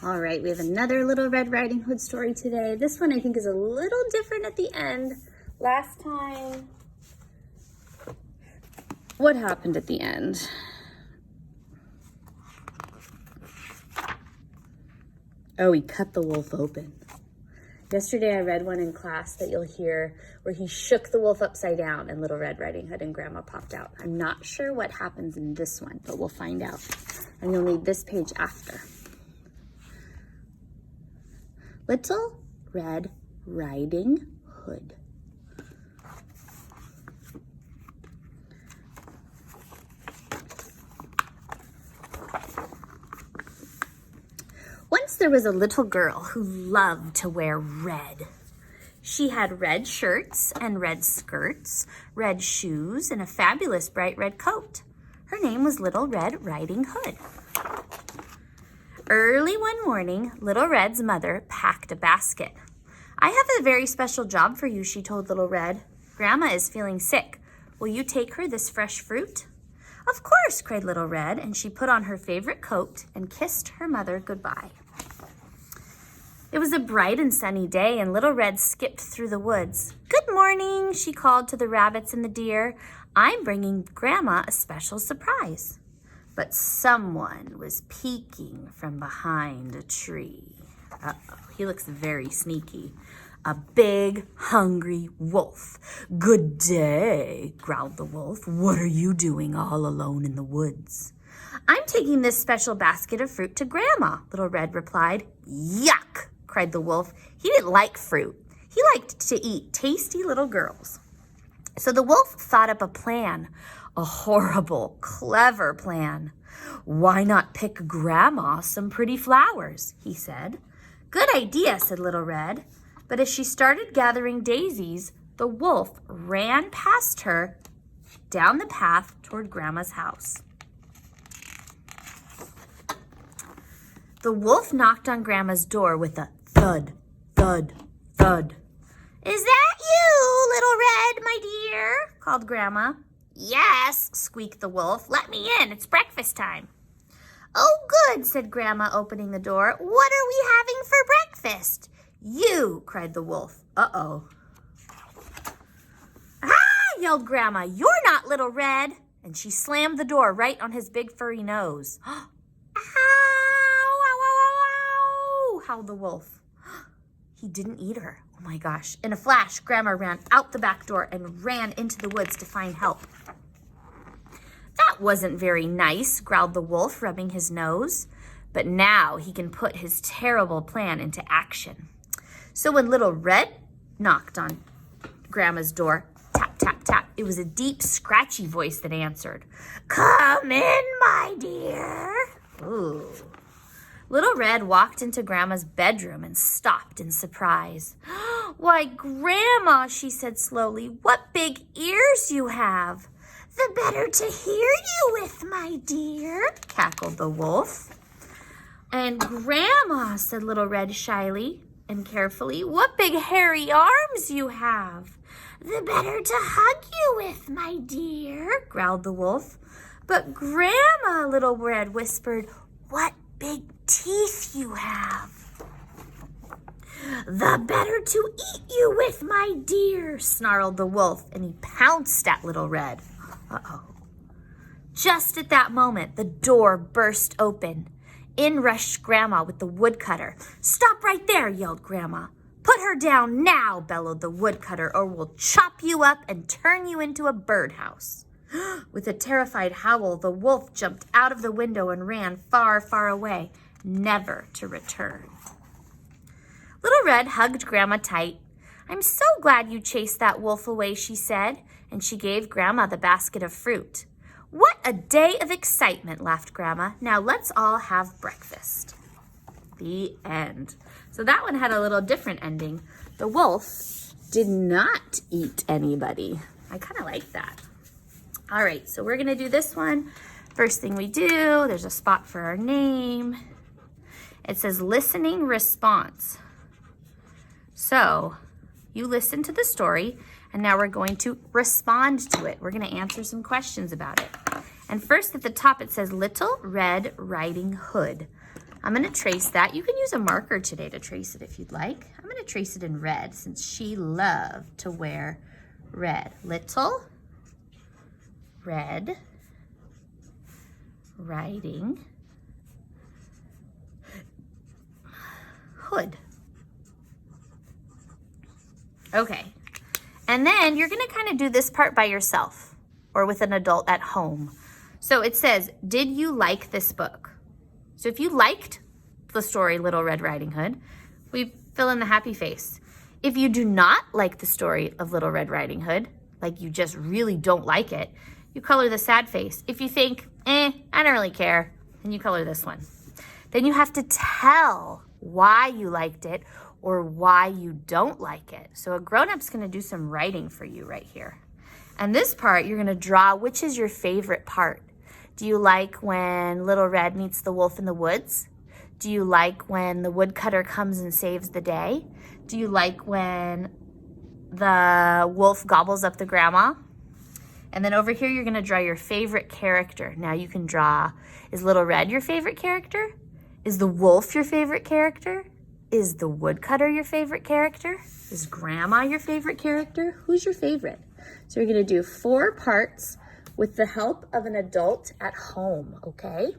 All right, we have another Little Red Riding Hood story today. This one I think is a little different at the end. Last time, what happened at the end? Oh, he cut the wolf open. Yesterday I read one in class that you'll hear where he shook the wolf upside down and Little Red Riding Hood and Grandma popped out. I'm not sure what happens in this one, but we'll find out. And you'll need this page after. Little Red Riding Hood. Once there was a little girl who loved to wear red. She had red shirts and red skirts, red shoes, and a fabulous bright red coat. Her name was Little Red Riding Hood. Early one morning, Little Red's mother packed a basket. "I have a very special job for you," she told Little Red. "Grandma is feeling sick. Will you take her this fresh fruit?" "Of course," cried Little Red, and she put on her favorite coat and kissed her mother goodbye. It was a bright and sunny day, and Little Red skipped through the woods. "Good morning," she called to the rabbits and the deer. "I'm bringing Grandma a special surprise." But someone was peeking from behind a tree. Uh-oh, he looks very sneaky. A big, hungry wolf. "Good day," growled the wolf. "What are you doing all alone in the woods?" "I'm taking this special basket of fruit to Grandma," Little Red replied. "Yuck!" cried the wolf. He didn't like fruit. He liked to eat tasty little girls. So the wolf thought up a plan, a horrible, clever plan. "Why not pick Grandma some pretty flowers?" he said. "Good idea," said Little Red. But as she started gathering daisies, the wolf ran past her down the path toward Grandma's house. The wolf knocked on Grandma's door with a thud, thud, thud. "Is that you, Little Red, my dear?" called Grandma. "Yes," squeaked the wolf. "Let me in. It's breakfast time." "Oh, good," said Grandma, opening the door. "What are we having for breakfast?" "You," cried the wolf. Uh-oh. "Ah!" yelled Grandma. "You're not Little Red." And she slammed the door right on his big furry nose. "Ow! Ow, ow, ow, ow!" howled the wolf. He didn't eat her. Oh my gosh. In a flash, Grandma ran out the back door and ran into the woods to find help. "That wasn't very nice," growled the wolf, rubbing his nose. But now he can put his terrible plan into action. So when Little Red knocked on Grandma's door, tap, tap, tap, it was a deep, scratchy voice that answered. "Come in, my dear." Ooh. Little Red walked into Grandma's bedroom and stopped in surprise. "Why, Grandma," she said slowly, "what big ears you have." "The better to hear you with, my dear," cackled the wolf. "And Grandma," said Little Red shyly and carefully, "what big hairy arms you have." "The better to hug you with, my dear," growled the wolf. "But Grandma," Little Red whispered, "what big teeth you have." "The better to eat you with, my dear," snarled the wolf, and he pounced at Little Red. Uh-oh. Just at that moment, the door burst open. In rushed Grandma with the woodcutter. "Stop right there," yelled Grandma. "Put her down now," bellowed the woodcutter, "or we'll chop you up and turn you into a birdhouse." With a terrified howl, the wolf jumped out of the window and ran far, far away, never to return. Little Red hugged Grandma tight. "I'm so glad you chased that wolf away," she said, and she gave Grandma the basket of fruit. "What a day of excitement," laughed Grandma. "Now let's all have breakfast." The end. So that one had a little different ending. The wolf did not eat anybody. I kind of like that. All right, so we're gonna do this one. First thing we do, there's a spot for our name. It says listening response. So you listen to the story, and now we're going to respond to it. We're gonna answer some questions about it. And first at the top, it says Little Red Riding Hood. I'm gonna trace that. You can use a marker today to trace it if you'd like. I'm gonna trace it in red since she loved to wear red. Little Red Riding Hood. Okay, and then you're gonna kind of do this part by yourself or with an adult at home. So it says, did you like this book? So if you liked the story Little Red Riding Hood, we fill in the happy face. If you do not like the story of Little Red Riding Hood, like you just really don't like it, you color the sad face. If you think, I don't really care, then you color this one. Then you have to tell why you liked it or why you don't like it. So a grown-up's gonna do some writing for you right here. And this part, you're gonna draw which is your favorite part. Do you like when Little Red meets the wolf in the woods? Do you like when the woodcutter comes and saves the day? Do you like when the wolf gobbles up the grandma? And then over here, you're gonna draw your favorite character. Now you can draw, is Little Red your favorite character? Is the wolf your favorite character? Is the woodcutter your favorite character? Is Grandma your favorite character? Who's your favorite? So you're gonna do 4 parts with the help of an adult at home, okay?